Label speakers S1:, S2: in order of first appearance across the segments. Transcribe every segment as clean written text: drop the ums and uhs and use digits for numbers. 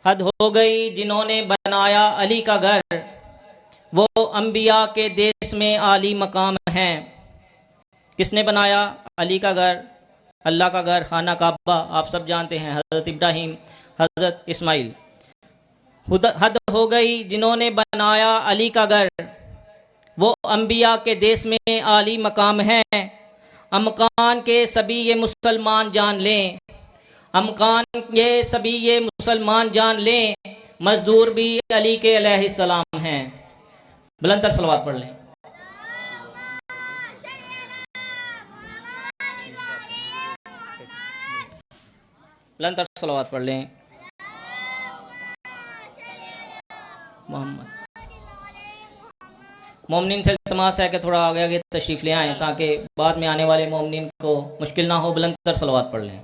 S1: حد ہو گئی جنہوں نے بنایا علی کا گھر، وہ انبیاء کے دیس میں عالی مقام ہیں۔ کس نے بنایا علی کا گھر؟ اللہ کا گھر، خانہ کعبہ، آپ سب جانتے ہیں، حضرت ابراہیم، حضرت اسماعیل۔ حد ہو گئی جنہوں نے بنایا علی کا گھر، وہ انبیاء کے دیس میں عالی مقام ہیں۔ امکان کے سبھی یہ مسلمان جان لیں، امکان یہ سبھی یہ مسلمان جان لیں، مزدور بھی علی کے علیہ السلام ہیں۔ بلند تر صلوات پڑھ لیں۔ بلند تر صلوات پڑھ لیں۔ محمد مومنین سے التماس ہے کہ تھوڑا آگے آگے تشریف لے آئیں تاکہ بعد میں آنے والے مومنین کو مشکل نہ ہو۔ بلند تر صلوات پڑھ لیں۔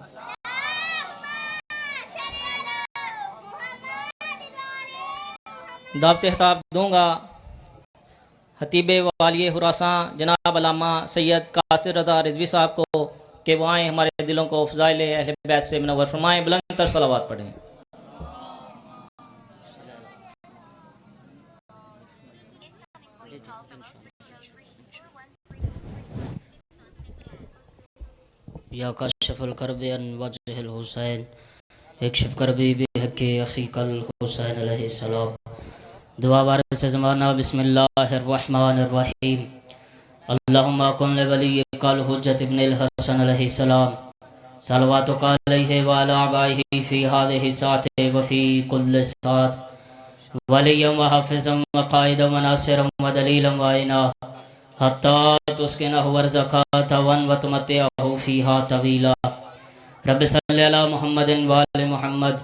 S1: دعوت خطاب دوں گا خطیب والی خراساں جناب علامہ سید قاصر رضا رضوی صاحب کو کہ وہ آئیں، ہمارے دلوں کو فضائل اہل بیت سے منور فرمائیں۔ بلند تر صلوات پڑھیں۔
S2: یا کاشف الکرب عن وجہ الحسین اکشف کربی بحق اخیک الحسین علیہ السلام۔ دعا وارث زمانہ۔ بسم اللہ الرحمن الرحیم۔ اللہم کن لولیک الحجۃ ابن الحسن علیہ السلام صلواتک علیہ وعلی آبائہ فی ہذہ الساعۃ وفی کل ساعۃ ولیا وحافظا وقائدا وناصرا ودلیلا وعینا حتی تسکنہ ورزقات ون وتمتعہ فیہا طویلا۔ رب صلی علی محمد وآل محمد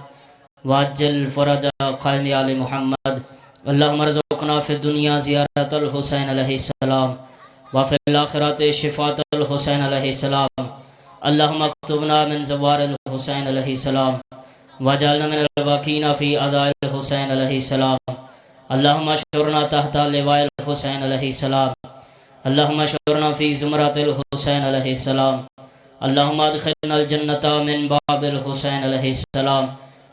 S2: واجل فرج قائم آل محمد۔ اللہم ارزقنا فی الدنیا زیارت الحسین علیہ السلام وفی الآخرت شفاعت الحسین علیہ السلام۔ اللہم اکتبنا من زوار الحسین علیہ السلام وجعلنا من الواقین فی اداء الحسین علیہ السلام۔ اللہم اشعرنا تحت لواء الحسین علیہ السلام۔ اللہم اشعرنا فی زمرۃ الحسین علیہ السلام۔ اللہم ادخلنا الجنۃ من باب الحسین علیہ السلام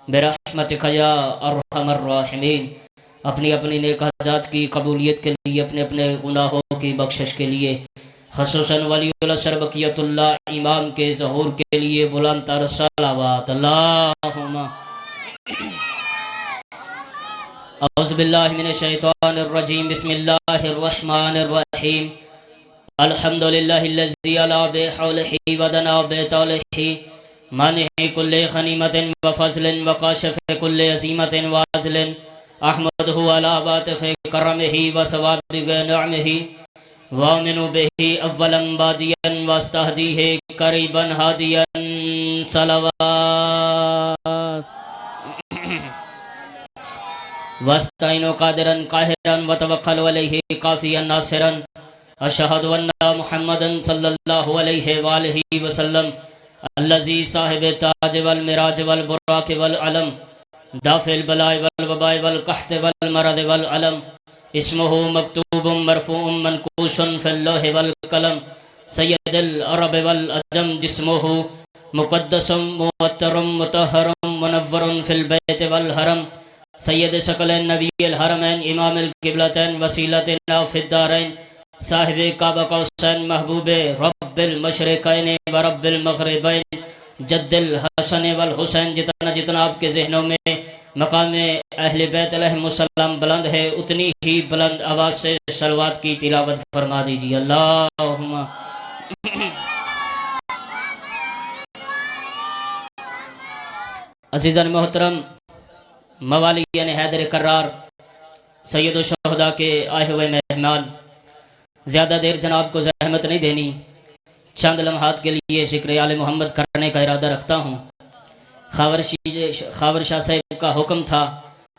S2: برحمتک یا ارحم الراحمین۔ اپنی اپنی نیک حاجات کی قبولیت کے لیے، اپنے اپنے گناہوں کی بخشش کے لیے، خصوصاً ولی العصر بقیت اللہ امام کے ظہور کے لیے بلند تر صلوات۔ اللہم اعوذ باللہ من الشیطان الرجیم۔ بسم اللہ الرحمن الرحیم۔ الحمدللہ الذی علا بحولہ ودنا بطولہ مانع کل غنیمت وفضل وکاشف کل عظیمت وازل احمدہ علی باطف کرمہ وثوابغ نعمہ وآمن بہ اولا بادیا واستہدیہ قریبا ہادیا صلوات واستعین قادرا قاہرا وتوکل علیہ کافیا ناصرا۔ اشہد ان محمدا صلی اللہ علیہ وآلہ وسلم الذی صاحب تاج والمراج والبراق والعلم دافع البلاء والوباء والقحط والمرض والعلم اسمہ مکتوب مرفوع منقوش فی اللوح والقلم سید العرب والعجم جسمہ مقدس معطر مطہر منور فی البیت والحرم سید شکل نبی الحرمین امام القبلتین وسیلتنا فی الدارین صاحب کعبہ قوسین محبوب رب المشرقین و رب المغربین جد الحسن والحسین۔ جتنا جتنا آپ کے ذہنوں میں مقام اہل بیت علیہ السلام بلند ہے، اتنی ہی بلند آواز سے صلوات کی تلاوت فرما دیجیے۔ اللہم عزیزان محترم، موالیان حیدر کرار، سید الشہداء کے آئے ہوئے مہمان، زیادہ دیر جناب کو زحمت نہیں دینی، چند لمحات کے لیے ذکر آل محمد کرنے کا ارادہ رکھتا ہوں۔ خاور شاہ صاحب کا حکم تھا،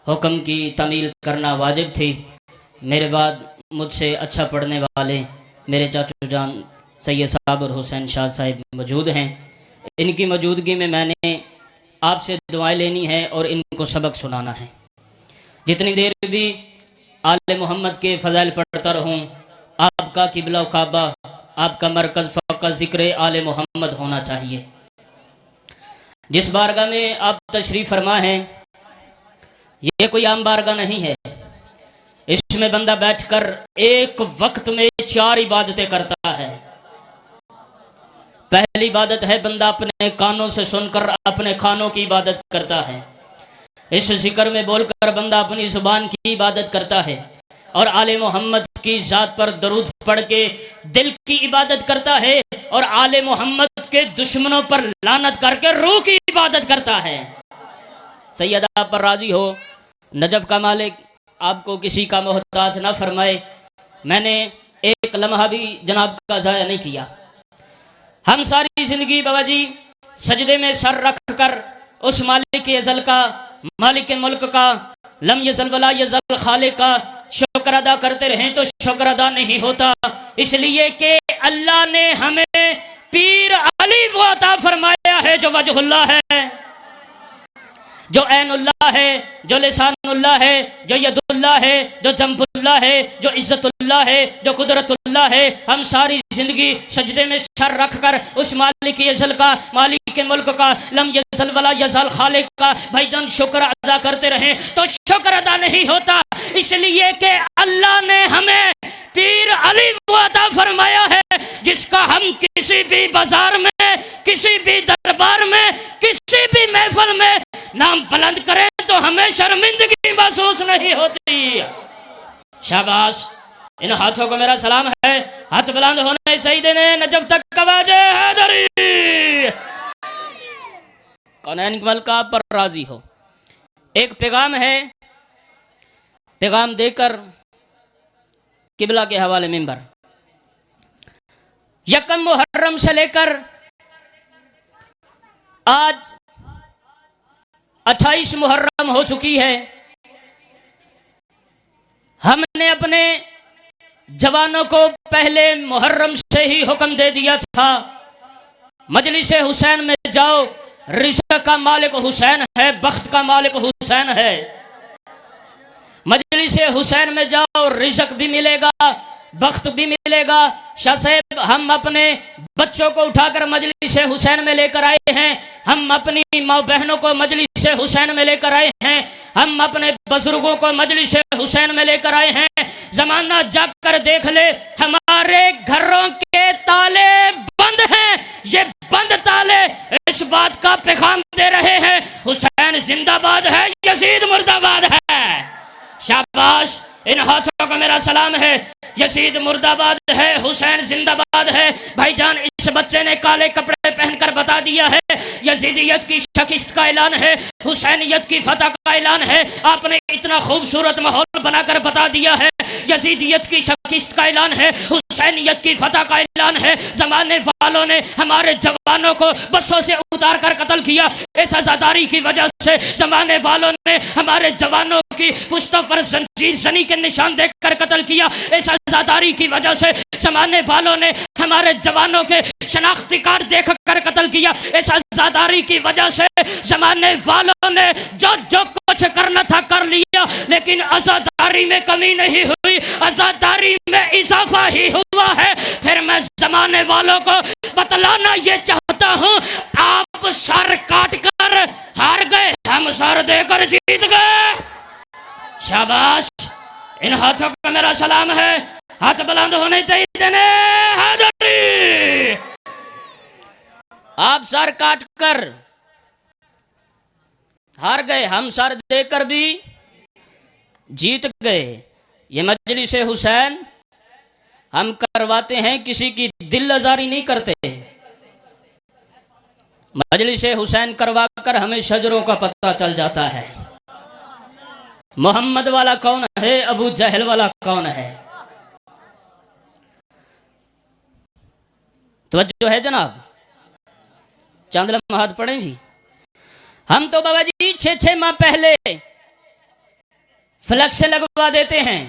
S2: حکم کی تعمیل کرنا واجب تھی۔ میرے بعد مجھ سے اچھا پڑھنے والے میرے چاچو جان سید صابر حسین شاہ صاحب موجود ہیں۔ ان کی موجودگی میں نے آپ سے دعائیں لینی ہے اور ان کو سبق سنانا ہے۔ جتنی دیر بھی آل محمد کے فضائل پڑھتا رہوں، آپ کا قبلہ و کعبہ، آپ کا مرکز فقط ذکر آل محمد ہونا چاہیے۔ جس بارگاہ میں آپ تشریف فرما ہیں، یہ کوئی عام بارگاہ نہیں ہے، اس میں بندہ بیٹھ کر ایک وقت میں 4 عبادتیں کرتا ہے۔ پہلی عبادت ہے بندہ اپنے کانوں سے سن کر اپنے کانوں کی عبادت کرتا ہے، اس ذکر میں بول کر بندہ اپنی زبان کی عبادت کرتا ہے، اور آل محمد کی ذات پر درود پڑھ کے دل کی عبادت کرتا ہے، اور آل محمد کے دشمنوں پر لعنت کر کے روح کی عبادت کرتا ہے۔ سید آپ پر راضی ہو، نجف کا مالک آپ کو کسی کا محتاج نہ فرمائے۔ میں نے ایک لمحہ بھی جناب کا ضائع نہیں کیا۔ ہم ساری زندگی بابا جی سجدے میں سر رکھ کر اس مالک ازل کا، مالک ملک کا، لم یزل ولا یزل خالق کا شکر ادا کرتے رہیں تو شکر ادا نہیں ہوتا، اس لیے کہ اللہ نے ہمیں پیر علی وہ عطا فرمایا ہے جو وجہ اللہ ہے، جو عین اللہ ہے، جو لسان اللہ ہے، جو ید اللہ ہے، جو جنب اللہ ہے، جو عزت اللہ ہے، جو قدرت اللہ ہے۔ ہم ساری زندگی سجدے میں سر رکھ کر اس مالک ازل کا، مالک ملک کا، لم یزل ولا یزال خالق کا بھائی جان شکر ادا کرتے رہیں تو شکر ادا نہیں ہوتا، اس لیے کہ اللہ نے ہمیں پیر علی وہ عطا فرمایا ہے جس کا ہم کسی بھی بازار میں، کسی بھی دربار میں، کسی بھی محفل میں نام بلند کریں تو ہمیں شرمندگی محسوس نہیں ہوتی۔ شاباش، ان ہاتھوں کو میرا سلام ہے، ہاتھ بلند ہونے چاہیے نجف تک کواجے حیدری کونین ملک آپ پر راضی ہو۔ ایک پیغام ہے، پیغام دے کر قبلہ کے حوالے منبر۔ یکم محرم سے لے کر آج 28 محرم ہو چکی ہے، ہم نے اپنے جوانوں کو پہلے محرم سے ہی حکم دے دیا تھا، مجلس حسین میں جاؤ، رزق کا مالک حسین ہے، بخت کا مالک حسین ہے۔ مجلس حسین میں جاؤ، رزق بھی ملے گا، بخت بھی ملے گا۔ شاہ صاحب ہم اپنے بچوں کو اٹھا کر مجلس حسین میں لے کر آئے ہیں، ہم اپنی ماں بہنوں کو مجلس حسین میں لے کر آئے ہیں، ہم اپنے بزرگوں کو مجلس حسین میں لے کر آئے ہیں۔ زمانہ جا کر دیکھ لے، ہمارے گھروں کے تالے بند ہیں، یہ بند تالے اس بات کا پیغام دے رہے ہیں حسین زندہ باد ہے، یزید مردہ باد ہے۔ شاباش، ان ہاتھوں کو میرا سلام ہے۔ یزید مردہ باد ہے، حسین زندہ باد ہے۔ بھائی جان اس بچے نے کالے کپڑے پہن کر بتا دیا ہے یزیدیت کی شکست کا اعلان ہے، حسینیت کی فتح کا اعلان ہے۔ آپ نے اتنا خوبصورت ماحول بنا کر بتا دیا ہے یزیدیت کی شکست کا اعلان ہے، حسینیت کی فتح کا اعلان ہے۔ زمانے والوں نے ہمارے جوانوں کو بسوں سے اتار کر قتل کیا، اس عزاداری کی وجہ سے زمانے والوں نے ہمارے جوانوں کی پشتوں پر زنجیر زنی کے نشان دیکھ کر قتل کیا، اس عزاداری کی وجہ سے زمانے والوں نے ہمارے جوانوں کے شناختی کارڈ دیکھ کر قتل کیا، اس عزاداری کی وجہ سے زمانے والوں نے جو کچھ کرنا تھا کر لیا، لیکن عزاداری میں کمی نہیں ہوئی، عزاداری میں اضافہ ہی ہوا ہے۔ پھر میں زمانے والوں کو بتلانا یہ چاہتا ہوں، آپ سر کاٹ کر ہار گئے، ہم سر دے کر جیت گئے۔ شاباش، ان ہاتھوں کو میرا سلام ہے، ہاتھ بلند ہونے چاہیے نا حیدری۔ آپ سر کاٹ کر ہار گئے، ہم سر دے کر بھی جیت گئے۔ یہ مجلس حسین ہم کرواتے ہیں، کسی کی دل آزاری نہیں کرتے۔ مجلس حسین کروا کر ہمیں شجروں کا پتہ چل جاتا ہے، محمد والا کون ہے، ابو جہل والا کون ہے۔ توجہ ہے جناب، چاند لمحات پڑھیں جی۔ ہم تو بابا جی 6 ماہ پہلے فلیکس لگوا دیتے ہیں،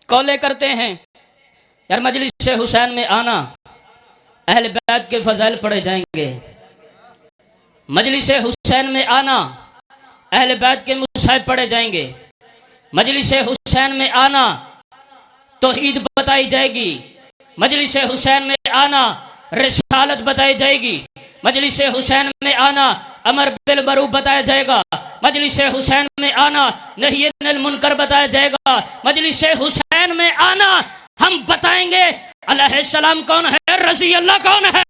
S2: کالے کرتے ہیں، یار مجلس حسین میں آنا، اہل بیت کے فضائل پڑھے جائیں گے، مجلس حسین میں آنا، اہل بیت کے مصائب پڑھے جائیں گے، مجلس حسین میں آنا توحید بتائی جائے گی، مجلس حسین میں آنا رسالت بتائی جائے گی، مجلس حسین میں آنا امر بالمعروف بتایا جائے گا، مجلس حسین میں آنا نہی عن المنکر بتایا جائے گا، مجلس حسین میں آنا ہم بتائیں گے علیہ السلام کون ہے، رضی اللہ کون ہے،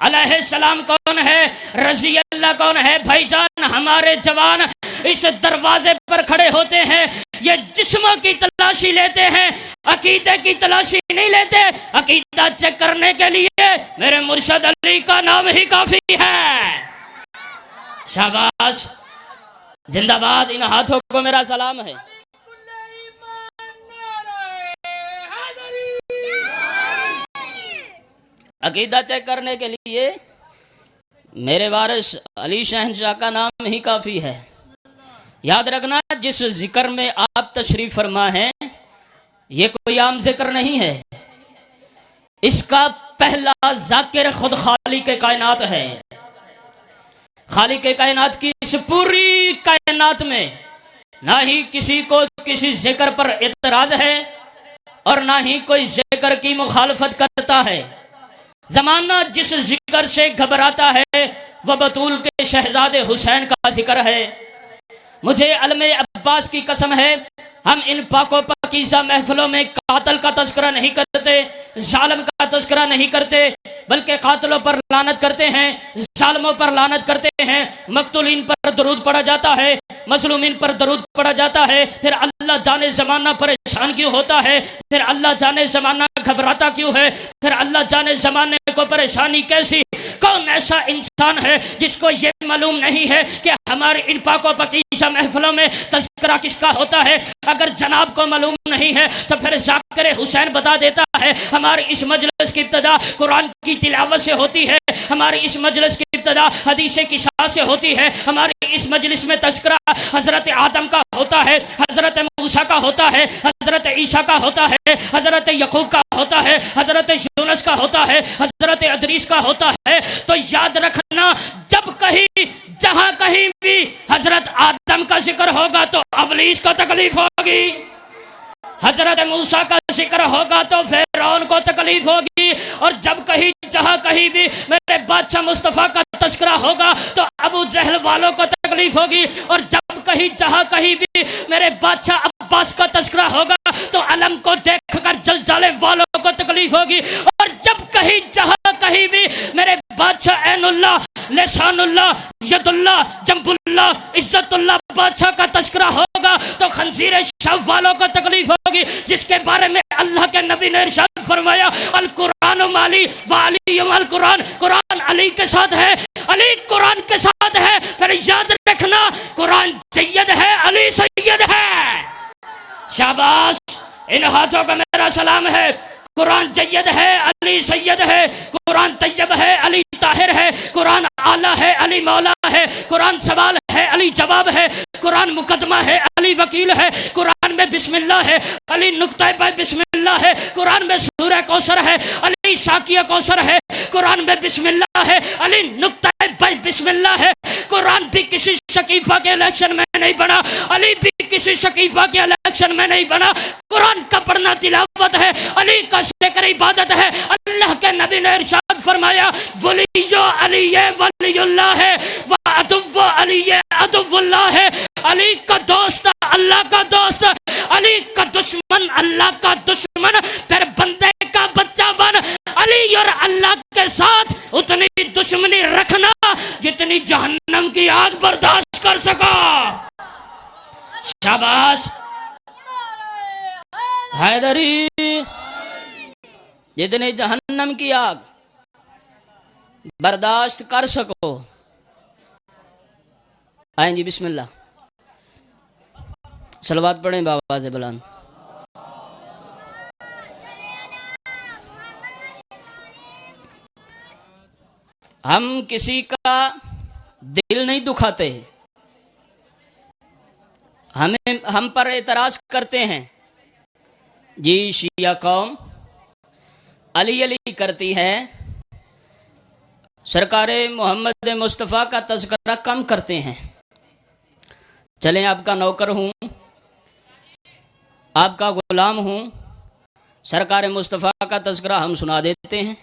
S2: علیہ السلام کون ہے، رضی اللہ کون ہے۔ بھائی جان ہمارے جوان اس دروازے پر کھڑے ہوتے ہیں، یہ جسموں کی تلاشی لیتے ہیں، عقیدے کی تلاشی نہیں لیتے۔ عقیدہ چیک کرنے کے لیے میرے مرشد علی کا نام ہی کافی ہے۔ شاباش، زندہ باد، ان ہاتھوں کو میرا سلام ہے۔ عقیدہ چیک کرنے کے لیے میرے وارث علی شہنشاہ کا نام ہی کافی ہے۔ یاد رکھنا جس ذکر میں آپ تشریف فرما ہیں یہ کوئی عام ذکر نہیں ہے، اس کا پہلا ذاکر خود خالق کائنات ہے۔ خالق کائنات کی اس پوری کائنات میں نہ ہی کسی کو کسی ذکر پر اعتراض ہے اور نہ ہی کوئی ذکر کی مخالفت کرتا ہے۔ زمانہ جس ذکر سے گھبراتا ہے وہ بطول کے شہزادے حسین کا ذکر ہے۔ مجھے علم عباس کی قسم ہے ہم ان پاک و پاکیزہ محفلوں میں قاتل کا تذکرہ نہیں کرتے، ظالم کا تذکرہ نہیں کرتے، بلکہ قاتلوں پر لعنت کرتے ہیں، ظالموں پر لعنت کرتے ہیں۔ مقتولین پر درود پڑھا جاتا ہے، مظلومین پر درود پڑھا جاتا ہے۔ پھر اللہ جانے زمانہ پریشان کیوں ہوتا ہے، پھر اللہ جانے زمانہ گھبراتا کیوں ہے، پھر اللہ جانے زمانے کو پریشانی کیسی۔ کون ایسا انسان ہے جس کو یہ معلوم نہیں ہے کہ ہماری ان پاک و پاکیزہ محفلوں میں تذکرہ کس کا ہوتا ہے؟ اگر جناب کو معلوم نہیں ہے تو پھر ذاکر حسین بتا دیتا ہے۔ ہماری اس مجلس کی ابتدا قرآن کی تلاوت سے ہوتی ہے، ہماری اس مجلس کی ابتدا حدیث قصاص سے ہوتی ہے، ہماری اس مجلس میں تذکرہ حضرت آدم کا ہوتا ہے، حضرت موسیٰ کا ہوتا ہے، حضرت عیسیٰ کا ہوتا ہے، حضرت یعقوب کا ہوتا ہے، حضرت یونس کا ہوتا ہے، حضرت ادریس کا ہوتا ہے۔ تو یاد رکھنا جب کہیں جہاں کہیں بھی حضرت آدم کا ذکر ہوگا تو ابلیس کو تکلیف ہوگی، حضرت موسیٰ کا ذکر ہوگا تو فرعون کو تکلیف ہوگی، اور جب کہیں جہاں کہیں بھی میرے بادشاہ مصطفیٰ کا تذکرہ ہوگا تو ابو جہل والوں کو تکلیف ہوگی، اور جب کہیں جہاں کہیں بھی میرے بادشاہ عباس کا تذکرہ ہوگا تو علم کو دیکھ کر جلجالے والوں کو تکلیف ہوگی، اور جب کہیں جہاں کہیں بھی میرے بادشاہ عین اللہ، لسان اللہ، ید اللہ، جنب اللہ، عزت اللہ بادشاہ کا تذکرہ ہوگا تو خنزیر شب والوں کو تکلیف ہوگی، جس کے بارے میں اللہ کے نبی نے ارشاد فرمایا القرآن مالی وعلی القرآن، قرآن علی کے ساتھ ہے، علی قرآن کے ساتھ ہے۔ پھر یاد رکھنا قرآن جید ہے، علی سید ہے۔ شاباش، ان ہاتھوں کا میرا سلام ہے۔ قرآن جید ہے، علی سید ہے، قرآن طیب ہے، علی طاہر ہے، قرآن اعلیٰ ہے، علی مولا ہے، قرآن سوال ہے، علی جواب ہے، قرآن مقدمہ ہے، علی وکیل ہے، قرآن میں بسم اللہ ہے، علی نقطہ بے بسم اللہ ہے، قرآن میں سورہ کوثر ہے، علی ساقیہ کوثر ہے، قرآن میں بسم اللہ ہے، علی نقطہ بے بسم اللہ ہے۔ قرآن بھی کسی شکیفہ کے الیکشن میں نہیں بنا، علی بھی کسی شکیفہ کے الیکشن میں نہیں بنا۔ قرآن کا پڑھنا تلاوت ہے، علی کا ذکر عبادت ہے۔ اللہ کے نبی نے ارشاد فرمایا ولی علی ولی اللہ ہے وعدو علی عدو اللہ ہے۔ علی کا دوست اللہ کا دوست، علی کا دشمن اللہ کا دشمن، پھر بندے کا بچہ بن علی اور اللہ کے ساتھ اتنی دشمنی رکھنا جتنی جہنم کی آگ برداشت کر سکا۔ شاباش حیدری، جتنی جہنم کی آگ برداشت کر سکو۔ آئیں جی بسم اللہ، صلوات پڑھیں بآواز بلند۔ ہم کسی کا دل نہیں دکھاتے، ہم پر اعتراض کرتے ہیں جی شیعہ قوم علی علی کرتی ہے، سرکار محمد مصطفیٰ کا تذکرہ کم کرتے ہیں۔ چلیں آپ کا نوکر ہوں، آپ کا غلام ہوں، سرکار مصطفیٰ کا تذکرہ ہم سنا دیتے ہیں۔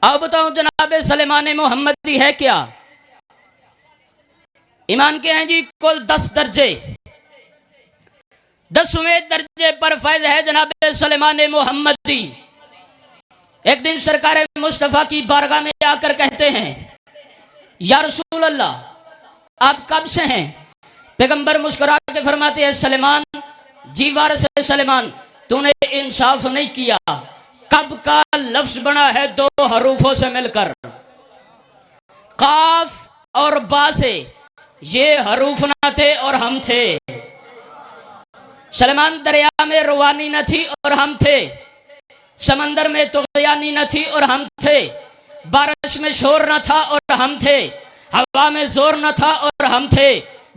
S2: اب بتاؤں جناب سلیمان محمدی ہے کیا؟ ایمان کے ہیں جی کل 10 درجے، 10ویں درجے پر فائز ہے جناب سلیمان محمدی۔ ایک دن سرکار مصطفیٰ کی بارگاہ میں آ کر کہتے ہیں یا رسول اللہ آپ کب سے ہیں؟ پیغمبر مسکرا کے فرماتے ہیں سلیمان جی وارث سلیمان تو نے انصاف نہیں کیا، کب کا لفظ بنا ہے 2 حروفوں سے مل کر، قاف اور با سے، یہ حروف نہ تھے اور ہم تھے۔ سلیمان دریا میں روانی نہ تھی اور ہم تھے، سمندر میں طغیانی نہ تھی اور ہم تھے، بارش میں شور نہ تھا اور ہم تھے، ہوا میں زور نہ تھا اور ہم تھے،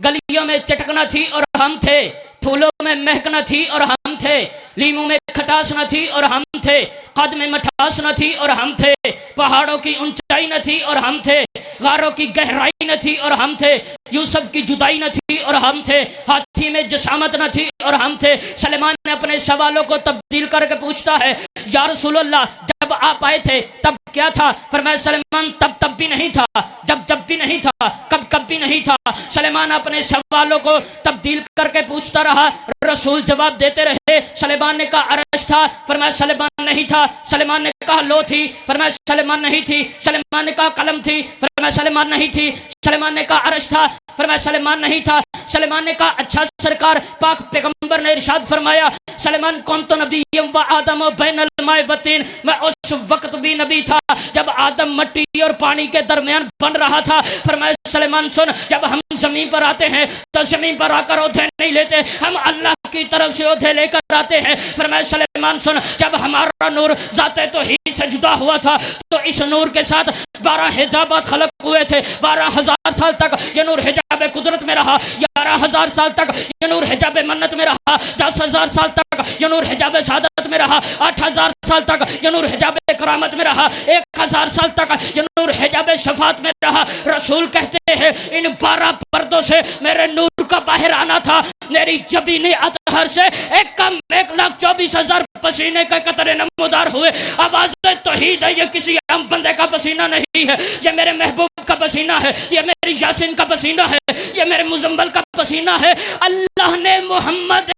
S2: گلیوں میں چٹک نہ تھی اور ہم تھے، پھولوں میں مہک نہ تھی اور ہم تھے، لیموں میں کھٹاس نہ تھی اور ہم تھے، قد میں مٹھاس نہ تھی اور ہم تھے، پہاڑوں کی اونچائی نہ تھی اور ہم تھے، غاروں کی گہرائی نہ تھی اور ہم تھے، یوسف کی جدائی نہ تھی اور ہم تھے، ہاتھی میں جسامت نہ تھی اور ہم تھے۔ سلیمان نے اپنے سوالوں کو تبدیل کر کے پوچھتا ہے یا رسول اللہ جب آپ آئے تھے تب کیا تھا؟ فرمایا سلیمان تب بھی نہیں تھا، جب بھی نہیں تھا، کب بھی نہیں تھا۔ سلیمان اپنے سوالوں کو تبدیل کر کے پوچھتا رہا، رسول جواب دیتے رہے۔ سلیمان نے کہا عرش تھا، فرمایا سلیمان نہیں تھا۔ سلیمان نے کہا لو تھی، فرمایا سلیمان نہیں تھی۔ سلیمان نے کہا قلم تھی، فرمایا سلیمان نہیں تھی۔ سلیمان نے کہا عرش تھا، فرمایا سلیمان نہیں تھا۔ سلیمان نے کہا اچھا سرکار پاک پیغمبر نے ارشاد فرمایا سلیمان کون تو نبی و آدم و بین الماء و الطین، میں اس وقت بھی نبی تھا جب آدم مٹی اور پانی کے درمیان بن رہا تھا۔ فرمایا سلیمان سن جب ہم زمین پر آتے ہیں تو زمین پر آ کر عہدے نہیں لیتے، ہم اللہ کی طرف سے عہدے لے کر آتے ہیں۔ فرمایا سلیمان سن جب ہمارا نور ذات توحید سے جدا ہوا تھا تو اس نور کے ساتھ 12 حجابات خلق ہوئے تھے، 12,000 سال تک یہ نور حجاب قدرت میں رہا، 11,000 سال تک یہ نور حجاب منت میں رہا، 10,000 سال تک یہ نور حجاب سعادت میں رہا، 8,000 سال تک یہ نور حجاب کرامت میں رہا، 1,000 سال تک یہ نور حجاب شفاعت میں رہا۔ رسول کہتے ہیں ان 12 پردوں سے میرے نور کا باہر آنا تھا، میری جبین اطہر سے 1,24,000 پسینے کے قطرے نمودار ہوئے۔ آواز توحید ہے، یہ کسی عام بندے کا پسینہ نہیں ہے، یہ میرے محبوب کا پسینہ ہے، یہ میری یاسین کا پسینہ ہے، یہ میرے مزمل کا پسینہ ہے۔ اللہ نے محمد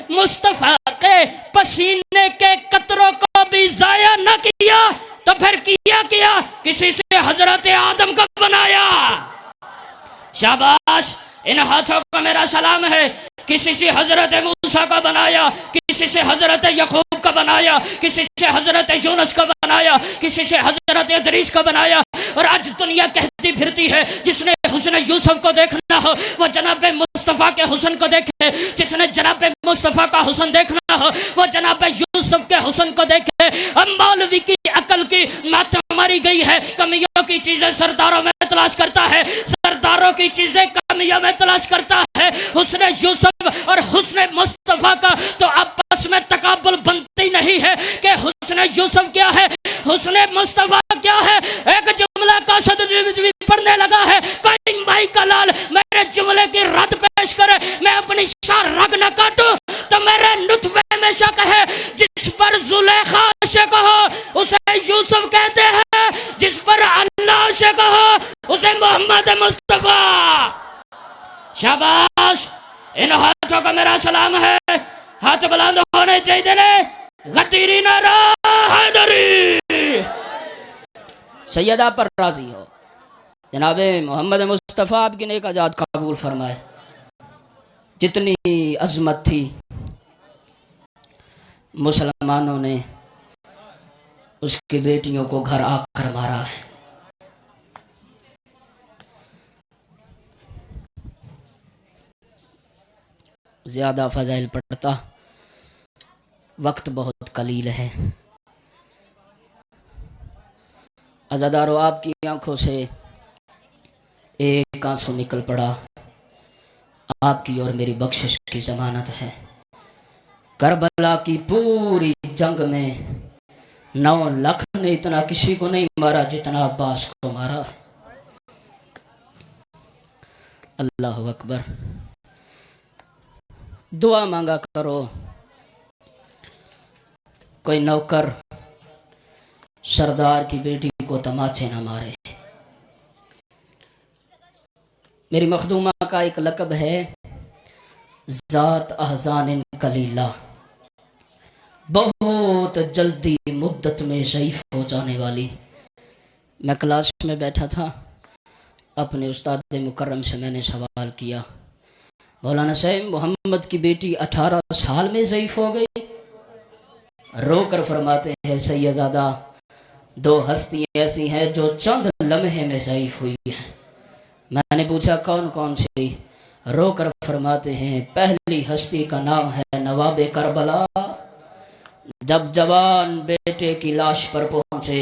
S2: مصطفیٰ کے پسینے کے قطروں کو بھی ضائع نہ کیا تو پھر کیا کسی سے حضرت آدم کو بنایا۔ شاباش، ان ہاتھوں کو میرا سلام ہے۔ کسی سے حضرت موسیٰ کا بنایا، کسی سے حضرت یعقوب کا بنایا، کسی سے حضرت یونس کا بنایا، کسی سے حضرت ادریس کا بنایا، اور آج دنیا کہتی پھرتی ہے جس نے حسن یوسف کو دیکھنا ہو وہ جناب مصطفیٰ کے حسن کو دیکھے، جس نے جناب مصطفیٰ کا حسن دیکھنا ہو وہ جناب یوسف کے حسن کو دیکھے۔ اب مولوی کی عقل کی مات ماری گئی ہے، کمیوں کی چیزیں سرداروں میں تلاش کرتا ہے، سرداروں کی چیزیں کمیوں میں تلاش کرتا ہے۔ حسن یوسف اور حسن مصطفیٰ کا تو آپس میں تقابل بنتی نہیں ہے کہ حسن یوسف کیا ہے، حسن مصطفیٰ کیا ہے۔ ایک جملہ کا پڑھنے لگا ہے، کوئی مائی کا لال میرے جملے کی رد پیش کرے، میں اپنی شاہ رگ نہ کاٹوں تو میرے نطفے میں شک ہے۔ جس پر زلیخا عاشق ہو اسے یوسف کہتے ہیں، جس پر اللہ عاشق ہو اسے محمد مصطفیٰ۔ شاباش، ان ہاتھوں کا میرا سلام ہے، ہاتھ بلند ہونے چاہیے، غدیری نہ حیدری۔ سیدہ پر راضی ہو، جناب محمد مصطفیٰ آپ کی نیک اجاد قبول فرمائے۔ جتنی عظمت تھی مسلمانوں نے اس کی بیٹیوں کو گھر آ کر مارا ہے۔ زیادہ فضائل پڑھتا، وقت بہت قلیل ہے۔ عزادارو آپ کی آنکھوں سے ایک آنسو نکل پڑا، آپ کی اور میری بخشش کی ضمانت ہے۔ کربلا کی پوری جنگ میں 9 لاکھ نے اتنا کسی کو نہیں مارا جتنا عباس کو مارا۔ اللہ اکبر۔ دعا مانگا کرو کوئی نوکر سردار کی بیٹی کو تماچے نہ مارے۔ میری مخدومہ کا ایک لقب ہے ذات احزان کلیلہ، بہت جلدی مدت میں ضعیف ہو جانے والی۔ میں کلاس میں بیٹھا تھا، اپنے استاد مکرم سے میں نے سوال کیا، مولانا صاحب محمد کی بیٹی 18 سال میں ضعیف ہو گئی؟ رو کر فرماتے ہیں سیدزادہ، 2 ہستیاں ایسی ہیں جو چند لمحے میں ضعیف ہوئی ہیں۔ میں نے پوچھا کون کون سی؟ رو کر فرماتے ہیں پہلی ہستی کا نام ہے نواب کربلا۔ جب جوان بیٹے کی لاش پر پہنچے،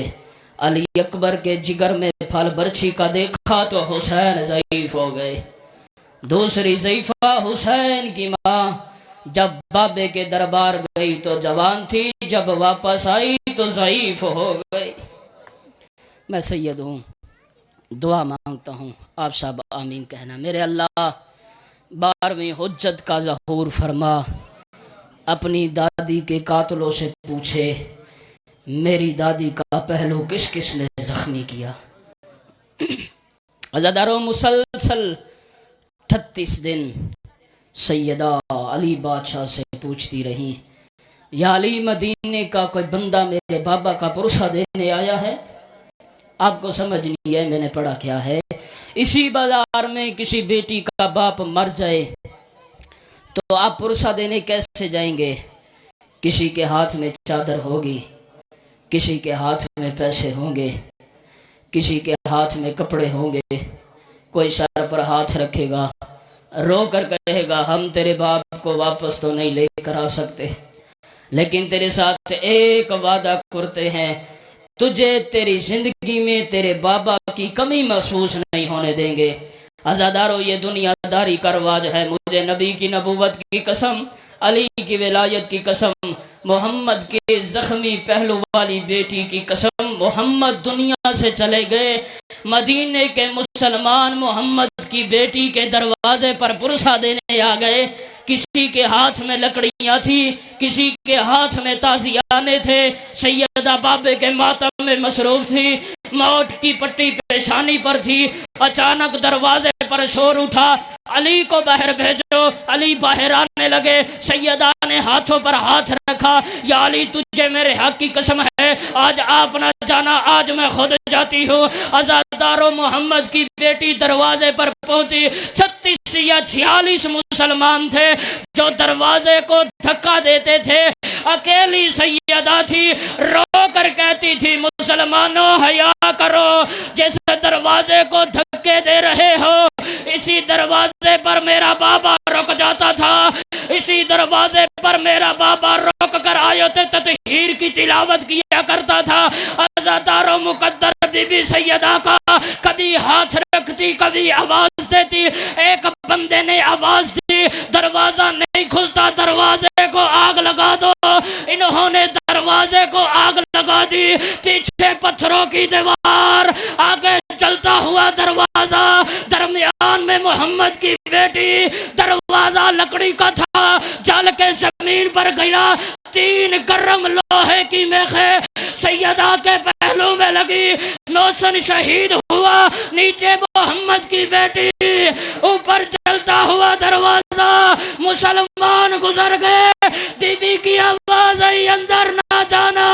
S2: علی اکبر کے جگر میں پھل برچھی کا دیکھا تو حسین ضعیف ہو گئے۔ دوسری ضعیفہ حسین کی ماں جب بابے کے دربار گئی تو جوان تھی، جب واپس آئی تو ضعیف ہو گئی۔ میں سید ہوں، دعا مانگتا ہوں، آپ سب آمین کہنا۔ میرے اللہ 12ویں حجت کا ظہور فرما، اپنی دادی کے قاتلوں سے پوچھے میری دادی کا پہلو کس کس نے زخمی کیا۔ عزاداروں مسلسل 38 دن سیدہ علی بادشاہ سے پوچھتی رہی، یا علی مدینے کا کوئی بندہ میرے بابا کا پرسہ دینے آیا ہے؟ آپ کو سمجھ نہیں ہے میں نے پڑھا کیا ہے۔ اسی بازار میں کسی بیٹی کا باپ مر جائے تو آپ پرسہ دینے کیسے جائیں گے؟ کسی کے ہاتھ میں چادر ہوگی، کسی کے ہاتھ میں پیسے ہوں گے، کسی کے ہاتھ میں کپڑے ہوں گے، کوئی سر پر ہاتھ رکھے گا، رو کر کہے گا ہم تیرے باپ کو واپس تو نہیں لے کر آ سکتے، لیکن تیرے ساتھ ایک وعدہ کرتے ہیں، تجھے تیری زندگی میں تیرے بابا کی کمی محسوس نہیں ہونے دیں گے۔ عزادارو یہ دنیا داری کا رواج ہے، مجھے نبی کی نبوت کی قسم، علی کی ولایت کی قسم، محمد کے زخمی پہلو والی بیٹی کی قسم، محمد دنیا سے چلے گئے، مدینے کے مسلمان محمد کی بیٹی کے دروازے پر پرسہ دینے آ گئے۔ کسی کے ہاتھ میں لکڑیاں تھی، کسی کے ہاتھ میں تازیانے تھے، سیدہ بابے کے ماتم میں مصروف تھی، موت کی پٹی پیشانی پر تھی۔ اچانک دروازے پر شور اٹھا، علی کو باہر بھیجو۔ علی باہر آنے لگے، سیدہ نے ہاتھوں پر ہاتھ رکھا، یا علی تجھے میرے حق کی قسم ہے آج آپ نہ جانا، آج میں خود جاتی ہوں۔ عزادارو محمد کی بیٹی دروازے پر پہنچی، 36 یا 46 مسلمان تھے جو دروازے کو دھکا دیتے تھے، اکیلی سیدہ تھی، رو کر کہتی تھی مسلمانوں حیا کرو، جس دروازے کو دھکے دے رہے ہو اسی دروازے پر میرا بابا رک جاتا تھا، اسی دروازے پر میرا بابا رک کر آیت تطہیر کی تلاوت کیا کرتا تھا۔ عزادارو مقدر بی بی سیدہ کا کبھی ہاتھ رکھتی، کبھی آواز دیتی، ایک بندے نے آواز دی دروازہ نہیں کھلتا، دروازے کو آگ لگا دو۔ انہوں نے دروازے کو آگ لگا دی، پیچھے پتھروں کی دیوار، آگے چلتا ہوا دروازہ، درمیان میں محمد کی بیٹی، دروازہ لکڑی کا تھا، جل کے زمین پر گیا، 3 گرم لوہے کی میخیں سیدہ کے پہلو میں لگی، نوسن شہید ہوا، نیچے محمد کی بیٹی، اوپر چلتا ہوا دروازہ، مسلمان گزر گئے۔ بی بی کی آواز آئی اندر نہ جانا،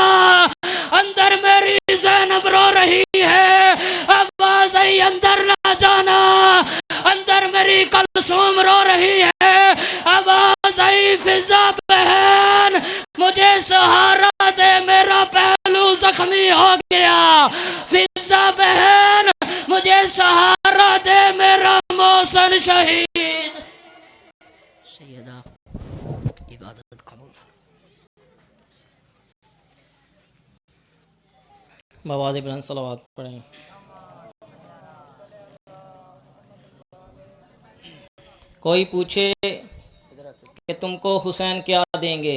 S2: اندر میری زینب رو رہی ہے، آواز آئی اندر نہ جانا، اندر میری کلثوم رو رہی ہے، آواز آئی فضا بہن مجھے سہارا دے، میرا پہلو زخمی ہو گیا، فضا بہن مجھے سہارا دے، میرا محسن شہید۔ سیدہ عبادت قبول۔
S1: بآواز بلند صلوات پڑھیں۔ کوئی پوچھے کہ تم کو حسین کیا دیں گے؟